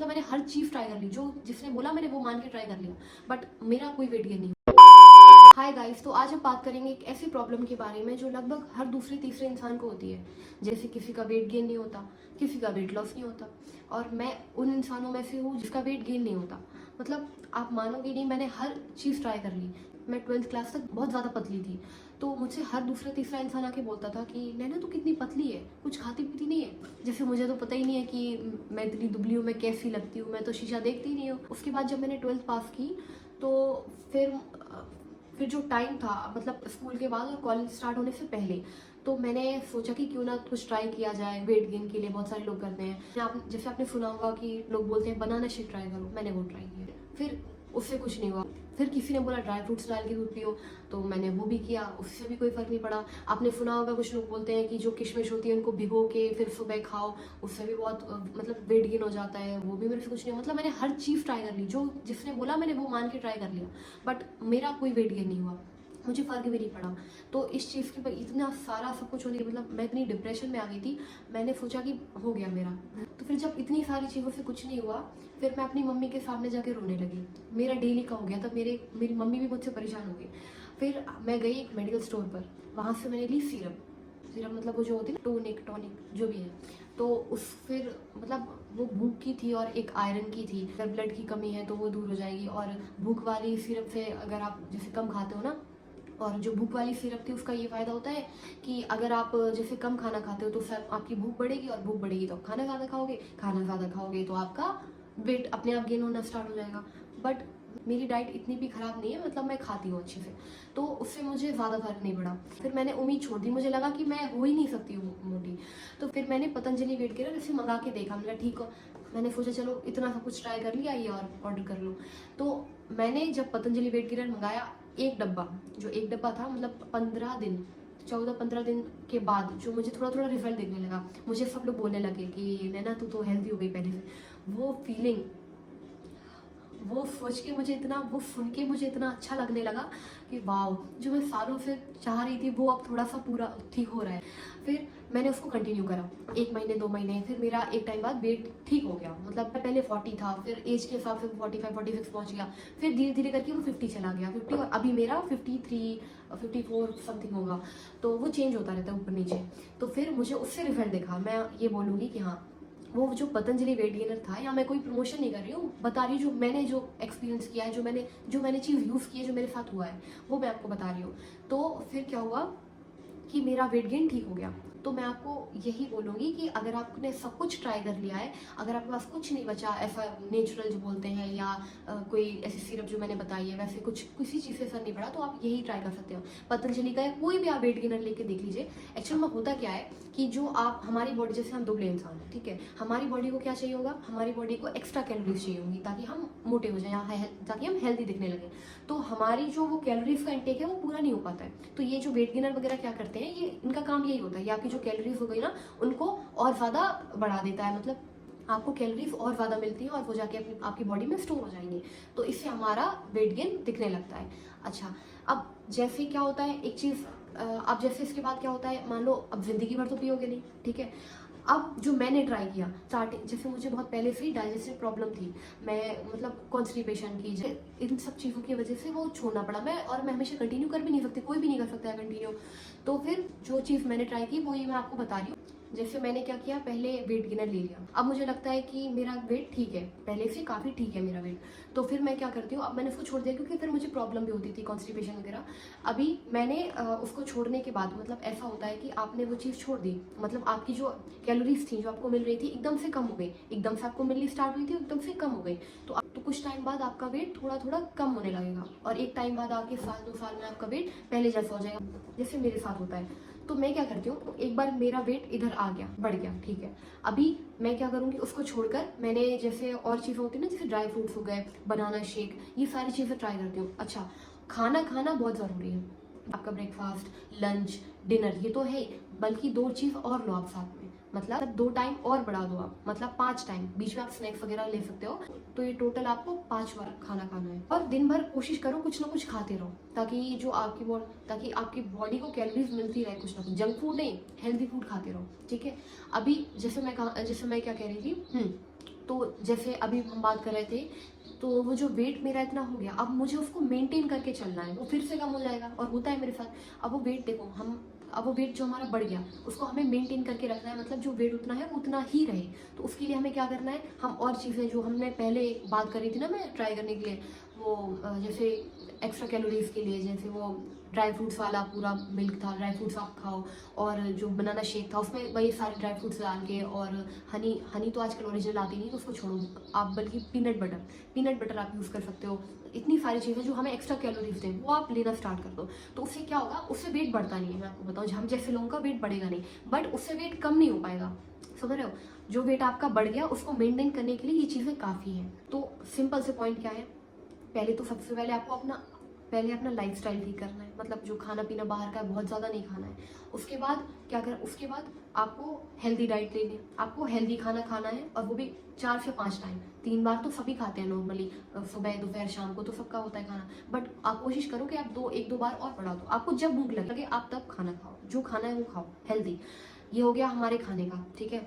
मतलब मैंने हर चीज़ ट्राई कर ली, जो जिसने बोला मैंने वो मान के ट्राई कर लिया, बट मेरा कोई वेट गेन नहीं। हाय गाइस, तो आज हम बात करेंगे एक ऐसी प्रॉब्लम के बारे में जो लगभग हर दूसरे तीसरे इंसान को होती है। जैसे किसी का वेट गेन नहीं होता, किसी का वेट लॉस नहीं होता, और मैं उन इंसानों में से हूँ जिसका वेट गेन नहीं होता। मतलब आप मानोगे नहीं, मैंने हर चीज़ ट्राई कर ली। मैं 12th क्लास तक बहुत ज़्यादा पतली थी, तो मुझसे हर दूसरा तीसरा इंसान आके बोलता था कि नैना तू कितनी पतली है, कुछ खाती पीती नहीं है। जैसे मुझे तो पता ही नहीं है कि मैं इतनी दुबली हूँ, मैं कैसी लगती हूँ, मैं तो शीशा देखती ही नहीं हूँ। उसके बाद जब मैंने 12th पास की तो फिर जो टाइम था, मतलब स्कूल के बाद और कॉलेज स्टार्ट होने से पहले, तो मैंने सोचा कि क्यों ना कुछ ट्राई किया जाए वेट गेन के लिए। बहुत सारे लोग करते हैं, जैसे आपने सुना होगा कि लोग बोलते हैं बनाना शेक ट्राई करो, मैंने वो ट्राई किया, फिर उससे कुछ नहीं हुआ। फिर किसी ने बोला ड्राई फ्रूट्स डाल के दूध पियो, तो मैंने वो भी किया, उससे भी कोई फ़र्क नहीं पड़ा। आपने सुना होगा कुछ लोग बोलते हैं कि जो किशमिश होती है उनको भिगो के फिर सुबह खाओ, उससे भी बहुत मतलब वेट गेन हो जाता है, वो भी मेरे से कुछ नहीं। मतलब मैंने हर चीज़ ट्राई कर ली, जो जिसने बोला मैंने वो मान के ट्राई कर लिया, बट मेरा कोई वेट गेन नहीं हुआ, मुझे फ़र्क भी नहीं पड़ा। तो इस चीज़ के इतना सारा सब कुछ होने के मतलब मैं इतनी डिप्रेशन में आ गई थी, मैंने सोचा कि हो गया मेरा। तो फिर जब इतनी सारी चीज़ों से कुछ नहीं हुआ, फिर मैं अपनी मम्मी के सामने जाके रोने लगी। मेरा डेली का हो गया, तब मेरी मम्मी भी मुझसे परेशान हो गई। फिर मैं गई एक मेडिकल स्टोर पर, वहाँ से मैंने ली सिरप मतलब वो जो होती है ना टॉनिक जो भी है। तो उस फिर मतलब वो भूख की थी और एक आयरन की थी, अगर ब्लड की कमी है तो वो दूर हो जाएगी। और भूख वाली सिरप से अगर आप जैसे कम खाते हो ना, और जो भूख वाली सिरप थी उसका ये फ़ायदा होता है कि अगर आप जैसे कम खाना खाते हो तो फिर आपकी भूख बढ़ेगी, और भूख बढ़ेगी तो आप खाना ज़्यादा खाओगे तो आपका वेट अपने आप गेन होना स्टार्ट हो जाएगा। बट मेरी डाइट इतनी भी ख़राब नहीं है, मतलब मैं खाती हूँ अच्छे से, तो उससे मुझे ज़्यादा फर्क नहीं पड़ा। फिर मैंने उम्मीद छोड़ दी, मुझे लगा कि मैं हो ही नहीं सकती हूँ मोटी। तो फिर मैंने पतंजलि वेट गेनर इसे मंगा के देखा, मतलब ठीक हो। मैंने सोचा चलो इतना सब कुछ ट्राई कर लिया, ये और ऑर्डर कर लो। तो मैंने जब पतंजलि वेट गेनर मंगाया, एक डब्बा था, मतलब 14 दिन के बाद जो मुझे थोड़ा थोड़ा रिजल्ट दिखने लगा, मुझे सब लोग बोलने लगे कि नैना तू तो हेल्दी हो गई पहले से। वो फीलिंग, वो सोच के मुझे इतना, वो सुन के मुझे इतना अच्छा लगने लगा कि वाह, जो मैं सालों से चाह रही थी वो अब थोड़ा सा पूरा ठीक हो रहा है। फिर मैंने उसको कंटिन्यू करा 1 महीने 2 महीने, फिर मेरा एक टाइम बाद वेट ठीक हो गया। मतलब पहले 40 था, फिर एज के हिसाब से 45-46 पहुंच गया, फिर धीरे धीरे करके वो 50 चला गया, 50, और अभी मेरा 53 54 समथिंग होगा। तो वो चेंज होता रहता है ऊपर नीचे। तो फिर मुझे उससे रिजल्ट दिखा, मैं ये बोलूँगी कि हाँ, वो जो पतंजलि वेट गेनर था, या मैं कोई प्रमोशन नहीं कर रही हूँ, बता रही हूँ जो मैंने जो एक्सपीरियंस किया है, जो मैंने चीज़ यूज़ की है, जो मेरे साथ हुआ है, वो मैं आपको बता रही हूँ। तो फिर क्या हुआ कि मेरा वेट गेन ठीक हो गया। तो मैं आपको यही बोलूँगी कि अगर आपने सब कुछ ट्राई कर लिया है, अगर आपके पास कुछ नहीं बचा ऐसा नेचुरल जो बोलते हैं, या कोई ऐसी सिरप जो मैंने बताई है, वैसे कुछ किसी चीज़ से असर नहीं पड़ा, तो आप यही ट्राई कर सकते हो। पतंजलि का या कोई भी आप वेट गेनर लेके देख लीजिए। एक्चुअल में होता क्या है कि जो आप हमारी बॉडी, जैसे हम दुबले इंसान हैं, ठीक है, हमारी बॉडी को क्या चाहिए होगा, हमारी बॉडी को एक्स्ट्रा कैलोरीज चाहिए होंगी ताकि हम मोटे हो जाएं, ताकि हम हेल्दी दिखने लगे। तो हमारी जो वो कैलोरीज का इंटेक है वो पूरा नहीं हो पाता है। तो ये जो वेट गेनर वगैरह क्या करते हैं, ये इनका काम यही होता है, ये आपकी जो कैलोरीज हो गई ना उनको और ज़्यादा बढ़ा देता है। मतलब आपको कैलोरीज और ज़्यादा मिलती हैं और वो जाके आपकी बॉडी में स्टोर हो जाएंगी, तो इससे हमारा वेट गेन दिखने लगता है। अच्छा, अब जैसे क्या होता है एक चीज़, अब जैसे इसके बाद क्या होता है, मान लो अब ज़िंदगी भर तो पियोगे नहीं, ठीक है। अब जो मैंने ट्राई किया स्टार्टिंग, जैसे मुझे बहुत पहले से ही डाइजेस्टिव प्रॉब्लम थी, मैं मतलब कॉन्स्टिपेशन की, इन सब चीज़ों की वजह से वो छोड़ना पड़ा। मैं हमेशा कंटिन्यू कर भी नहीं सकती, कोई भी नहीं कर सकता है कंटिन्यू। तो फिर जो चीज़ मैंने ट्राई की वो ये मैं आपको बता रही हूँ। जैसे मैंने क्या किया, पहले वेट गेनर ले लिया, अब मुझे लगता है कि मेरा वेट ठीक है, पहले से काफ़ी ठीक है मेरा वेट। तो फिर मैं क्या करती हूँ, अब मैंने उसको छोड़ दिया क्योंकि फिर मुझे प्रॉब्लम भी होती थी कॉन्स्टिपेशन वगैरह। अभी मैंने उसको छोड़ने के बाद, मतलब ऐसा होता है कि आपने वो चीज़ छोड़ दी, मतलब आपकी जो कैलोरीज थी जो आपको मिल रही थी एकदम से कम हो गई, एकदम से आपको मिलनी स्टार्ट हुई थी एकदम से कम हो गई। तो कुछ टाइम बाद आपका वेट थोड़ा थोड़ा कम होने लगेगा, और एक टाइम बाद आके 1-2 साल में आपका वेट पहले जैसा हो जाएगा, जैसे मेरे साथ होता है। तो मैं क्या करती हूँ, एक बार मेरा वेट इधर आ गया, बढ़ गया, ठीक है, अभी मैं क्या करूँगी, उसको छोड़कर मैंने जैसे और चीज़ें होती है ना, जैसे ड्राई फ्रूट्स हो गए, बनाना शेक, ये सारी चीज़ें ट्राई करती हूँ। अच्छा, खाना खाना बहुत ज़रूरी है, आपका ब्रेकफास्ट, लंच, डिनर, ये तो है ही, बल्कि 2 चीज़ और लो आप साथ में, मतलब 2 टाइम और बढ़ा दो आप, मतलब 5 टाइम, बीच में आप स्नैक्स वगैरह ले सकते हो। तो ये टोटल आपको 5 बार खाना खाना है, और दिन भर कोशिश करो कुछ ना कुछ खाते रहो, ताकि आपकी बॉडी को कैलोरीज मिलती रहे, कुछ ना कुछ, जंक फूड नहीं, हेल्दी फूड खाते रहो, ठीक है। अभी जैसे मैं क्या कह रही थी, तो जैसे अभी हम बात कर रहे थे, तो वो जो वेट मेरा इतना हो गया, अब मुझे उसको मेंटेन करके चलना है, वो फिर से कम हो जाएगा और होता है मेरे साथ। अब वो वेट देखो हम, अब वो वेट जो हमारा बढ़ गया उसको हमें मेंटेन करके रखना है, मतलब जो वेट उतना है उतना ही रहे। तो उसके लिए हमें क्या करना है, हम और चीज़ें जो हमने पहले बात करी थी ना मैं ट्राई करने के लिए, वो जैसे एक्स्ट्रा कैलोरीज के लिए, जैसे वो ड्राई फ्रूट्स वाला पूरा मिल्क था, ड्राई फ्रूट्स आप खाओ, और जो बनाना शेक था उसमें वही सारे ड्राई फ्रूट्स डाल के, और हनी, हनी तो आजकल ओरिजिनल आती नहीं तो उसको छोड़ो आप, बल्कि पीनट बटर आप यूज़ कर सकते हो। इतनी सारी चीज़ें जो हमें एक्स्ट्रा कैलोरीज दें वो आप लेना स्टार्ट कर दो। तो उससे क्या होगा, उससे वेट बढ़ता नहीं है, मैं आपको बताऊँ, हम जैसे लोगों का वेट बढ़ेगा नहीं, बट उससे वेट कम नहीं हो पाएगा। समझ रहे हो, जो वेट आपका बढ़ गया उसको मेंटेन करने के लिए ये चीज़ें काफ़ी हैं। तो सिंपल से पॉइंट क्या है, पहले तो सबसे पहले आपको अपना लाइफस्टाइल ठीक करना है, मतलब जो खाना पीना बाहर का है बहुत ज़्यादा नहीं खाना है। उसके बाद क्या कर, उसके बाद आपको हेल्दी डाइट लेनी है, आपको हेल्दी खाना खाना है, और वो भी 4 से 5 टाइम, 3 बार तो सभी खाते हैं नॉर्मली, सुबह दोपहर शाम को तो सबका होता है खाना, बट आप कोशिश करो कि आप 1-2 बार और बढ़ा दो। आपको जब भूख लगे आप तब खाना खाओ, जो खाना है वो खाओ हेल्दी। ये हो गया हमारे खाने का, ठीक है।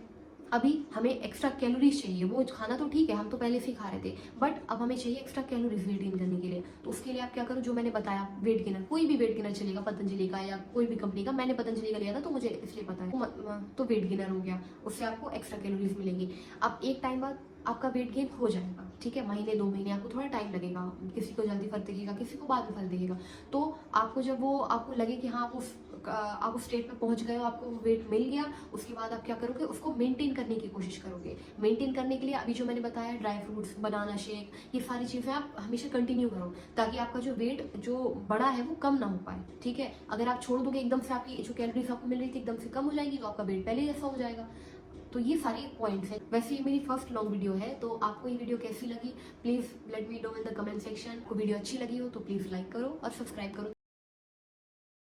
अभी हमें एक्स्ट्रा कैलोरीज चाहिए, वो खाना तो ठीक है हम तो पहले से ही खा रहे थे, बट अब हमें चाहिए एक्स्ट्रा कैलोरीज वेट गेन करने के लिए। तो उसके लिए आप क्या करो, जो मैंने बताया वेट गेनर, कोई भी वेट गेनर चलेगा, पतंजलि का या कोई भी कंपनी का, मैंने पतंजलि का लिया था तो मुझे इसलिए पता है। तो वेट गेनर हो गया, उससे आपको एक्स्ट्रा कैलोरीज मिलेंगी। अब एक टाइम बाद आपका वेट गेन हो जाएगा, ठीक है, महीने 2 महीने, आपको थोड़ा टाइम लगेगा, किसी को जल्दी फर्क दिखेगा, किसी को बाद में फर्क दिखेगा। तो आपको जब वो आपको लगे कि हाँ आप उस स्टेट पे पहुंच गए हो, आपको वेट मिल गया, उसके बाद आप क्या करोगे, उसको मेंटेन करने की कोशिश करोगे। मेंटेन करने के लिए अभी जो मैंने बताया, ड्राई फ्रूट्स, बनाना शेक, ये सारी चीज़ें आप हमेशा कंटिन्यू करो, ताकि आपका जो वेट जो बड़ा है वो कम ना हो पाए, ठीक है। अगर आप छोड़ दोगे एकदम से, आपकी जो कैलोरीज आपको मिल रही थी एकदम से कम हो जाएगी, तो आपका वेट पहले ही ऐसा हो जाएगा। तो ये सारे पॉइंट्स हैं। वैसे ये मेरी फर्स्ट लॉन्ग वीडियो है, तो आपको ये वीडियो कैसी लगी please let me know in the comment section. को वीडियो अच्छी लगी हो तो प्लीज़ लाइक करो और सब्सक्राइब करो।